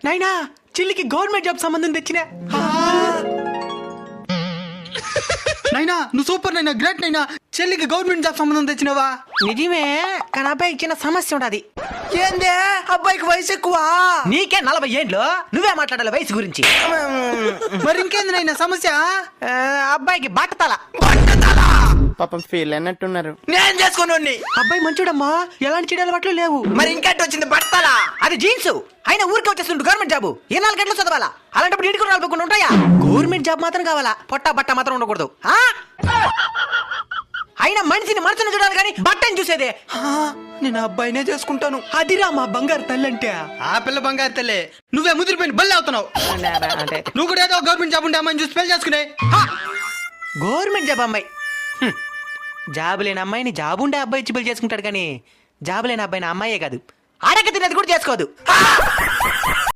నాయనా చెల్లికి government job సంబంధం తెచ్చినా. నైనా నువ్వు సూపర్ నైనా, గ్రేట్ నైనా. చెల్లికి గవర్నమెంట్ జాబ్ సంబంధం తెచ్చినావా? నిజమే, కానీ అబ్బాయికి చిన్న సమస్య ఉండదు. ఏందే అబ్బాయికి వయసు ఎక్కువ? నీకే 40 ఏండ్లు, నువ్వే మాట్లాడాలి వయసు గురించి. మరి ఇంకేంది నైనా సమస్య? అబ్బాయికి బట్టతల. పాపం ఫీల్ అన్నట్టున్నారు. నేను చేసుకుని అబ్బాయి మంచోడమ్మా, ఎలాంటి చెడు అలవాట్లు లేవు. మరి ఇంకెట్ వచ్చింది బట్టలా? అది జీన్స్. అయినా ఊరికే వచ్చేస్తుంటు గవర్నమెంట్ జాబు 24 గంటలు చదవాలా? అలాంటప్పుడు ఇంటికి 4 ఉంటాయా? గవర్నమెంట్ జాబ్ మాత్రం కావాలా, పొట్ట బట్ట మాత్రం ఉండకూడదు. అయినా మనిషిని మనసును చూడాలి కానీ బట్టని చూసేదే. నేను అబ్బాయినే చేసుకుంటాను. అదిరా మా బంగారు తల్లి అంటే. ఆ పిల్ల బంగారు తల్లే, నువ్వే ముదిరిపోయిన బల్లి అవుతున్నావు. అంటే నువ్వు కూడా ఏదో గవర్నమెంట్ జాబ్ ఉండే అమ్మాయిని చూసి పెళ్లి చేసుకునే. గవర్నమెంట్ జాబ్ అమ్మాయి. జాబు లేని అమ్మాయిని జాబు ఉండే అబ్బాయి ఇచ్చి పెళ్లి చేసుకుంటాడు కానీ జాబు లేని అబ్బాయిని అమ్మాయే కాదు, అడగ తినేది కూడా చేసుకోదు.